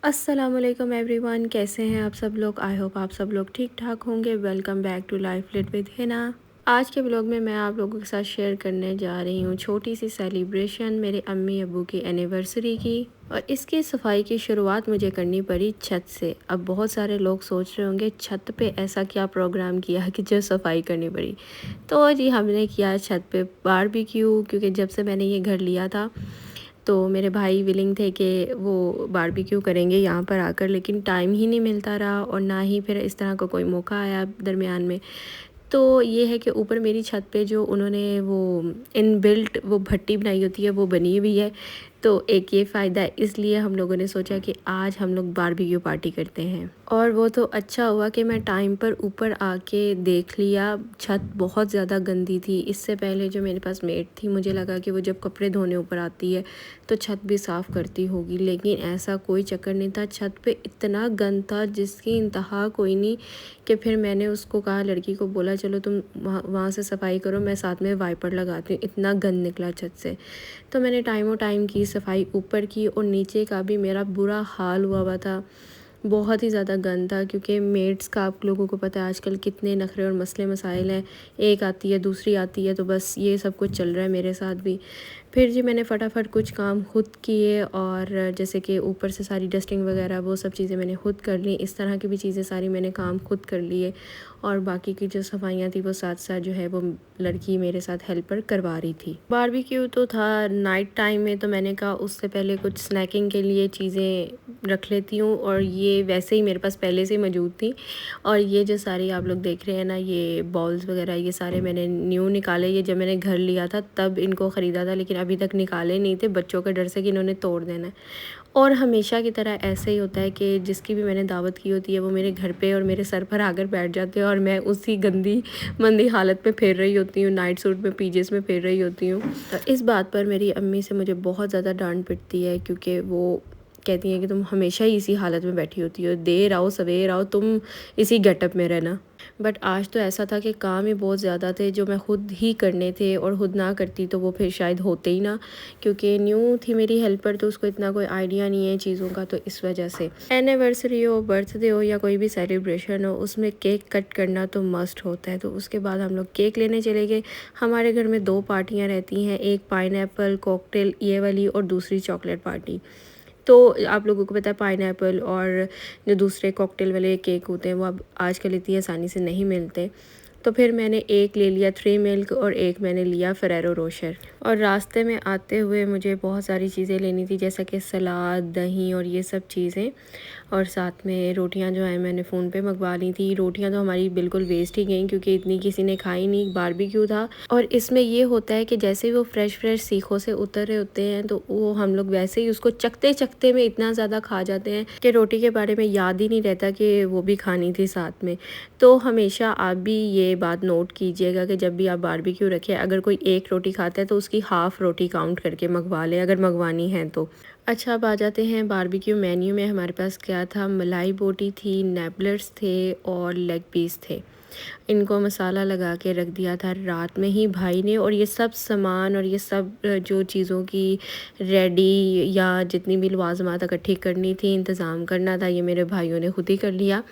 अस्सलामुअलैकुम एवरीवन, कैसे हैं आप सब लोग। आई होप आप सब लोग ठीक ठाक होंगे। Welcome back to Life Lit with Hina. आज के ब्लॉग में मैं आप लोगों के साथ शेयर करने जा रही हूँ छोटी सी सेलिब्रेशन मेरे अम्मी अबू की एनिवर्सरी की। और इसकी सफाई की शुरुआत मुझे करनी पड़ी छत से। अब बहुत सारे लोग सोच रहे होंगे छत पे ऐसा क्या प्रोग्राम किया कि जो सफाई करनी पड़ी। तो जी हमने किया छत पे बारबेक्यू, क्योंकि जब से मैंने ये घर लिया था तो मेरे भाई विलिंग थे कि वो बारबेक्यू करेंगे यहाँ पर आकर, लेकिन टाइम ही नहीं मिलता रहा और ना ही फिर इस तरह का कोई मौका आया दरमियान में। तो ये है कि ऊपर मेरी छत पे जो उन्होंने वो इनबिल्ट वो भट्टी बनाई होती है वो बनी हुई है। तो एक ये फ़ायदा है, इसलिए हम लोगों ने सोचा कि आज हम लोग बारबेक्यू पार्टी करते हैं। और वो तो अच्छा हुआ कि मैं टाइम पर ऊपर आके देख लिया। छत बहुत ज़्यादा गंदी थी। इससे पहले जो मेरे पास मेड थी, मुझे लगा कि वो जब कपड़े धोने ऊपर आती है तो छत भी साफ़ करती होगी, लेकिन ऐसा कोई चक्कर नहीं था। छत पे इतना गंद था जिसकी इंतहा कोई नहीं कि फिर मैंने उसको कहा, लड़की को बोला चलो तुम वहाँ से सफाई करो, मैं साथ में वाइपर लगाती हूँ। इतना गंद निकला छत से। तो मैंने टाइमों टाइम की सफाई ऊपर की और नीचे का भी मेरा बुरा हाल हुआ था। बहुत ही ज़्यादा गंद था, क्योंकि मेड्स का आप लोगों को पता है आजकल कितने नखरे और मसले मसाइल हैं। एक आती है दूसरी आती है, तो बस ये सब कुछ चल रहा है मेरे साथ भी। फिर जी मैंने फटाफट कुछ काम खुद किए, और जैसे कि ऊपर से सारी डस्टिंग वगैरह वो सब चीज़ें मैंने खुद कर ली। इस तरह की भी चीज़ें सारी मैंने काम खुद कर लिए, और बाकी की जो सफाइयाँ थी वो साथ साथ जो है वो लड़की मेरे साथ हेल्पर करवा रही थी। बारबेक्यू तो था नाइट टाइम में, तो मैंने कहा उससे पहले कुछ स्नैकिंग के लिए चीज़ें रख लेती हूँ, और ये वैसे ही मेरे पास पहले से मौजूद थी। और ये जो सारी आप लोग देख रहे हैं ना, ये बॉल्स वगैरह ये सारे मैंने न्यू निकाले। ये जब मैंने घर लिया था तब इनको ख़रीदा था, लेकिन अभी तक निकाले नहीं थे, बच्चों के डर से कि इन्होंने तोड़ देना है। और हमेशा की तरह ऐसे ही होता है कि जिसकी भी मैंने दावत की होती है वो मेरे घर पे और मेरे सर पर आकर बैठ जाते हैं, और मैं उसी गंदी मंदी हालत में फिर रही होती हूँ, नाइट सूट में पीजेस में फिर रही होती हूँ। इस बात पर मेरी अम्मी से मुझे बहुत ज़्यादा डांट पिटती है, क्योंकि वो कहती हैं कि तुम हमेशा ही इसी हालत में बैठी होती हो, देर आओ सवेर आओ तुम इसी गेटअप में रहना। बट आज तो ऐसा था कि काम ही बहुत ज़्यादा थे जो मैं ख़ुद ही करने थे, और ख़ुद ना करती तो वो फिर शायद होते ही ना, क्योंकि न्यू थी मेरी हेल्पर तो उसको इतना कोई आइडिया नहीं है चीज़ों का। तो इस वजह से एनिवर्सरी हो, बर्थडे हो या कोई भी सेलिब्रेशन हो, उसमें केक कट करना तो मस्ट होता है। तो उसके बाद हम लोग केक लेने चले गए। हमारे घर में 2 पार्टियाँ रहती हैं, एक पाइनएप्पल कॉकटेल ये वाली और दूसरी चॉकलेट पार्टी। तो आप लोगों को पता है पाइनएप्पल और जो दूसरे कॉकटेल वाले केक होते हैं वो अब आजकल इतनी आसानी से नहीं मिलते। तो फिर मैंने एक ले लिया 3 मिल्क और एक मैंने लिया फेरेरो रोशर। और रास्ते में आते हुए मुझे बहुत सारी चीज़ें लेनी थी, जैसा कि सलाद, दही और ये सब चीज़ें। और साथ में रोटियां जो है मैंने फ़ोन पे मंगवा ली थी। रोटियां तो हमारी बिल्कुल वेस्ट ही गई, क्योंकि इतनी किसी ने खाई नहीं, बारबेक्यू था। और इसमें ये होता है कि जैसे ही वो फ्रेश सीखों से उतर रहे होते हैं तो वो हम लोग वैसे ही उसको चखते चखते में इतना ज़्यादा खा जाते हैं कि रोटी के बारे में याद ही नहीं रहता कि वो भी खानी थी साथ में। तो हमेशा आप भी ये बात नोट कीजिएगा कि जब भी आप बारबेक्यू रखें, अगर कोई एक रोटी खाता है तो उसकी हाफ़ रोटी काउंट करके मंगवा लें, अगर मंगवानी है तो। अच्छा, अब आ जाते हैं बारबेक्यू मेन्यू में। हमारे पास क्या था, मलाई बोटी थी, नेबलर्स थे और लेग पीस थे। इनको मसाला लगा के रख दिया था रात में ही भाई ने, और ये सब सामान और ये सब जो चीज़ों की रेडी या जितनी भी लवाजमात इकट्ठी करनी थी, इंतज़ाम करना था, ये मेरे भाइयों ने खुद ही कर लिया।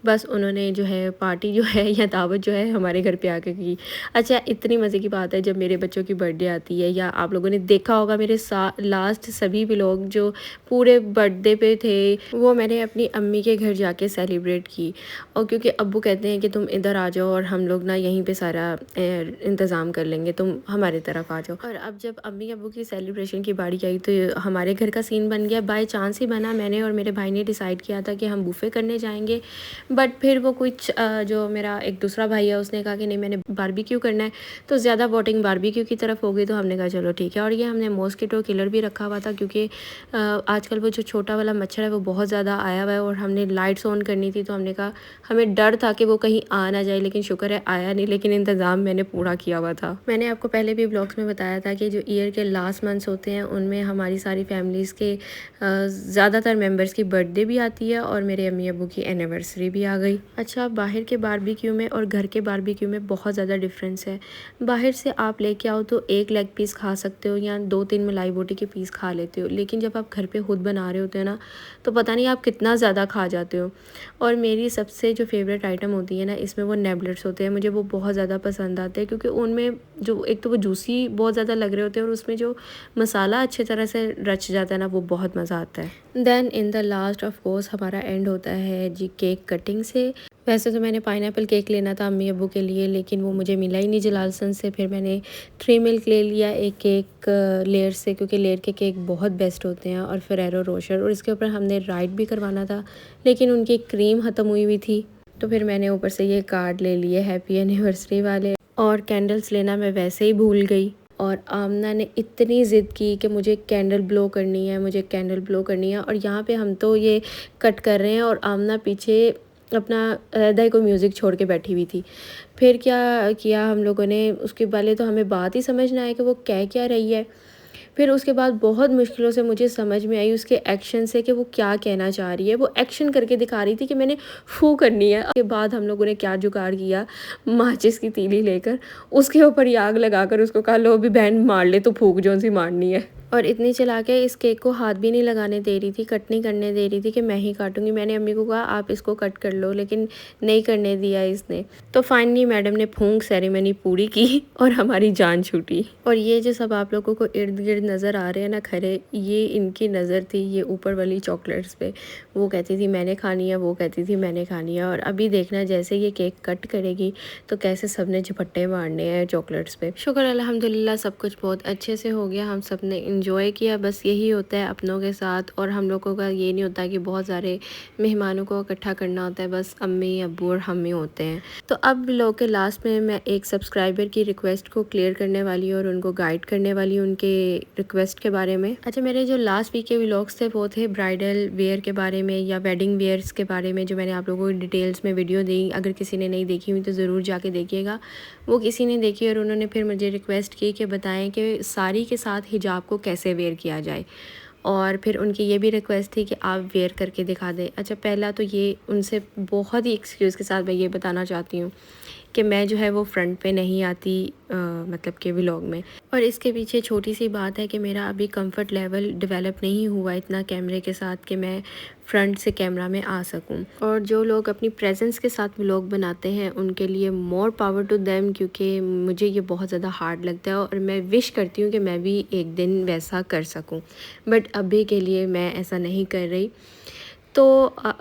बस उन्होंने जो है पार्टी जो है या दावत जो है हमारे घर पे आके की। अच्छा, इतनी मज़े की बात है, जब मेरे बच्चों की बर्थडे आती है या आप लोगों ने देखा होगा मेरे लास्ट सभी व्लॉग जो पूरे बर्थडे पे थे वो मैंने अपनी अम्मी के घर जाके सेलिब्रेट की। और क्योंकि अब्बू कहते हैं कि तुम इधर आ जाओ और हम लोग ना यहीं पे सारा इंतज़ाम कर लेंगे, तुम हमारी तरफ आ जाओ। और अब जब अम्मी अब्बू की सेलिब्रेशन की बारी आई तो हमारे घर का सीन बन गया। बाय चांस ही बना, मैंने और मेरे भाई ने डिसाइड किया था कि हम बुफ़े करने जाएंगे। बट फिर वो कुछ जो मेरा एक दूसरा भाई है उसने कहा कि नहीं मैंने बारबेक्यू करना है, तो ज़्यादा वोटिंग बारबेक्यू की तरफ हो गई। तो हमने कहा चलो ठीक है। और ये हमने मॉस्किटो किलर भी रखा हुआ था, क्योंकि आजकल वो जो छोटा वाला मच्छर है वो बहुत ज़्यादा आया हुआ है, और हमने लाइट्स ऑन करनी थी। तो हमने कहा हमें डर था कि वो कहीं आ ना जाए, लेकिन शुक्र है आया नहीं, लेकिन इंतज़ाम मैंने पूरा किया हुआ था। मैंने आपको पहले भी ब्लॉग्स में बताया था कि जो ईयर के लास्ट मंथ्स होते हैं उनमें हमारी सारी फैमिलीज़ के ज़्यादातर मेम्बर्स की बर्थडे भी आती है और मेरे अम्मी अबू की एनिवर्सरी एनिवर्सरी भी आ गई। अच्छा, बाहर के बारबेक्यू में और घर के बारबेक्यू में बहुत ज़्यादा डिफरेंस है। बाहर से आप लेके आओ तो एक लेग पीस खा सकते हो या 2-3 मलाई बोटी के पीस खा लेते हो, लेकिन जब आप घर पे खुद बना रहे होते हो ना, तो पता नहीं आप कितना ज़्यादा खा जाते हो। और मेरी सबसे जो फेवरेट आइटम होती है ना इसमें, वो नेबलेट्स होते हैं। मुझे वो बहुत ज़्यादा पसंद आते हैं क्योंकि उनमें जो एक तो वो जूसी बहुत ज़्यादा लग रहे होते हैं और उसमें जो मसाला अच्छी तरह से रच जाता है ना, वो बहुत मज़ा आता है। Then in the last of course हमारा एंड होता है जी केक कटिंग से। वैसे तो मैंने पाइनएप्पल केक लेना था अम्मी अब्बू के लिए, लेकिन वो मुझे मिला ही नहीं जलालसन से। फिर मैंने 3 मिल्क ले लिया एक केक लेयर से, क्योंकि लेयर के केक बहुत बेस्ट होते हैं, और फेरेरो रोशर। और इसके ऊपर हमने राइट भी करवाना था, लेकिन उनकी क्रीम ख़त्म हुई थी, तो फिर मैंने ऊपर से ये कार्ड ले लिए हैप्पी एनिवर्सरी वाले। और कैंडल्स लेना मैं वैसे ही भूल गई, और आमना ने इतनी ज़िद की कि मुझे कैंडल ब्लो करनी है, मुझे कैंडल ब्लो करनी है। और यहाँ पे हम तो ये कट कर रहे हैं और आमना पीछे अपना अलहदा ही कोई म्यूज़िक छोड़ के बैठी हुई थी। फिर क्या किया हम लोगों ने, उसके पहले तो हमें बात ही समझ ना आए कि वो कह क्या रही है। फिर उसके बाद बहुत मुश्किलों से मुझे समझ में आई उसके एक्शन से कि वो क्या कहना चाह रही है। वो एक्शन करके दिखा रही थी कि मैंने फू करनी है। उसके बाद हम लोगों ने क्या जुगाड़ किया, माचिस की तीली लेकर उसके ऊपर ही आग लगाकर उसको कहा, लो भी बहन मार ले, तो फूक जो सी मारनी है। और इतनी चला के इस केक को हाथ भी नहीं लगाने दे रही थी, कट नहीं करने दे रही थी कि मैं ही काटूंगी। मैंने अम्मी को कहा आप इसको कट कर लो, लेकिन नहीं करने दिया इसने। तो फाइनली मैडम ने फूंक सेरेमनी पूरी की और हमारी जान छूटी। और ये जो सब आप लोगों को इर्द गिर्द नज़र आ रहे हैं ना खरे, ये इनकी नज़र थी ये ऊपर वाली चॉकलेट्स पे। वो कहती थी मैंने खानी है, वो कहती थी मैंने खानी है। और अभी देखना जैसे ये केक कट करेगी तो कैसे सब ने झपट्टे मारने हैं चॉकलेट्स पे। शुक्र अल्हम्दुलिल्लाह सब कुछ बहुत अच्छे से हो गया, हम सब ने इंजॉय किया। बस यही होता है अपनों के साथ, और हम लोगों का ये नहीं होता कि बहुत सारे मेहमानों को इकट्ठा करना होता है, बस अम्मी अब्बू और हम ही होते हैं। तो अब व्लॉग के लास्ट में मैं एक सब्सक्राइबर की रिक्वेस्ट को क्लियर करने वाली हूँ और उनको गाइड करने वाली हूँ उनके रिक्वेस्ट के बारे में। अच्छा, मेरे जो लास्ट वीक के व्लॉग्स थे वो थे ब्राइडल वेयर के बारे में या वेडिंग वेयर्स के बारे में, जो मैंने आप लोगों को डिटेल्स में वीडियो दी। अगर किसी ने नहीं देखी हुई तो ज़रूर जाके देखिएगा। वो किसी ने देखी और उन्होंने फिर मुझे रिक्वेस्ट की कि बताएं कि साड़ी के साथ हिजाब को कैसे वेयर किया जाए, और फिर उनकी ये भी रिक्वेस्ट थी कि आप वेयर करके दिखा दें। अच्छा, पहला तो ये उनसे बहुत ही एक्सक्यूज़ के साथ मैं ये बताना चाहती हूँ कि मैं जो है वो फ्रंट पे नहीं आती मतलब कि व्लॉग में। और इसके पीछे छोटी सी बात है कि मेरा अभी कंफर्ट लेवल डेवलप नहीं हुआ इतना कैमरे के साथ कि मैं फ्रंट से कैमरा में आ सकूं। और जो लोग अपनी प्रेजेंस के साथ व्लॉग बनाते हैं उनके लिए मोर पावर टू देम, क्योंकि मुझे ये बहुत ज़्यादा हार्ड लगता है और मैं विश करती हूँ कि मैं भी एक दिन वैसा कर सकूँ, बट अभी के लिए मैं ऐसा नहीं कर रही। तो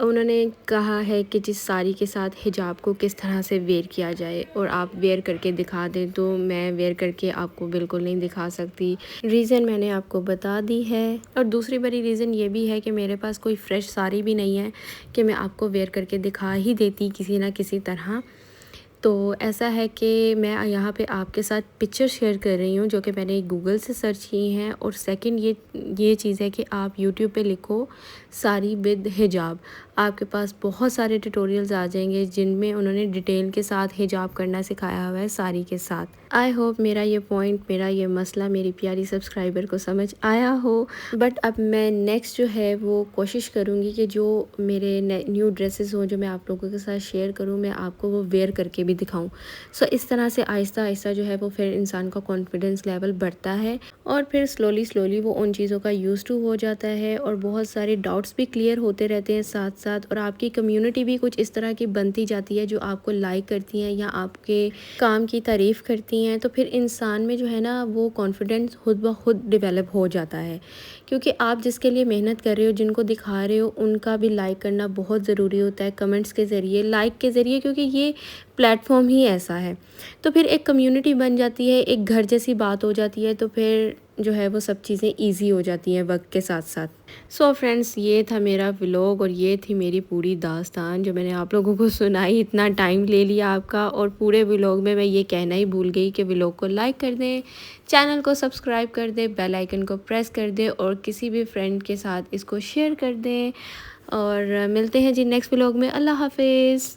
उन्होंने कहा है कि जिस साड़ी के साथ हिजाब को किस तरह से वेयर किया जाए और आप वेयर करके दिखा दें, तो मैं वेयर करके आपको बिल्कुल नहीं दिखा सकती। रीज़न मैंने आपको बता दी है। और दूसरी बड़ी रीज़न ये भी है कि मेरे पास कोई फ़्रेश साड़ी भी नहीं है कि मैं आपको वेयर करके दिखा ही देती किसी ना किसी तरह। तो ऐसा है कि मैं यहाँ पे आपके साथ पिक्चर शेयर कर रही हूँ जो कि मैंने गूगल से सर्च की हैं। और सेकंड ये चीज़ है कि आप यूट्यूब पे लिखो साड़ी विद हिजाब, आपके पास बहुत सारे ट्यूटोरियल्स आ जाएंगे जिनमें उन्होंने डिटेल के साथ हिजाब करना सिखाया हुआ है साड़ी के साथ। आई होप मेरा ये पॉइंट, मेरा ये मसला मेरी प्यारी सब्सक्राइबर को समझ आया हो। बट अब मैं नेक्स्ट जो है वो कोशिश करूँगी कि जो मेरे न्यू ड्रेसेस हों जो मैं आप लोगों के साथ शेयर करूँ, मैं आपको वो वेयर करके भी दिखाऊं। सो इस तरह से आहिस्ता आहिस्ता जो है वो फिर इंसान का कॉन्फिडेंस लेवल बढ़ता है और फिर स्लोली वो उन चीज़ों का यूज़ टू हो जाता है और बहुत सारे डाउट्स भी क्लियर होते रहते हैं साथ साथ। और आपकी कम्युनिटी भी कुछ इस तरह की बनती जाती है जो आपको लाइक करती हैं या आपके काम की तारीफ़ करती हैं। तो फिर इंसान में जो है ना वो कॉन्फिडेंस खुद ब खुद डेवलप हो जाता है, क्योंकि आप जिसके लिए मेहनत कर रहे हो, जिनको दिखा रहे हो, उनका भी लाइक करना बहुत ज़रूरी होता है, कमेंट्स के ज़रिए, लाइक के ज़रिए, क्योंकि ये प्लेटफॉर्म ही ऐसा है। तो फिर एक कम्युनिटी बन जाती है, एक घर जैसी बात हो जाती है, तो फिर जो है वो सब चीज़ें इजी हो जाती हैं वक्त के साथ साथ। सो फ्रेंड्स, ये था मेरा व्लॉग और ये थी मेरी पूरी दास्तान जो मैंने आप लोगों को सुनाई। इतना टाइम ले लिया आपका, और पूरे व्लॉग में मैं ये कहना ही भूल गई कि व्लॉग को लाइक कर दें, चैनल को सब्सक्राइब कर दें, बेल आइकन को प्रेस कर दें और किसी भी फ्रेंड के साथ इसको शेयर कर दें। और मिलते हैं जी नेक्स्ट व्लॉग में। अल्लाह हाफिज़।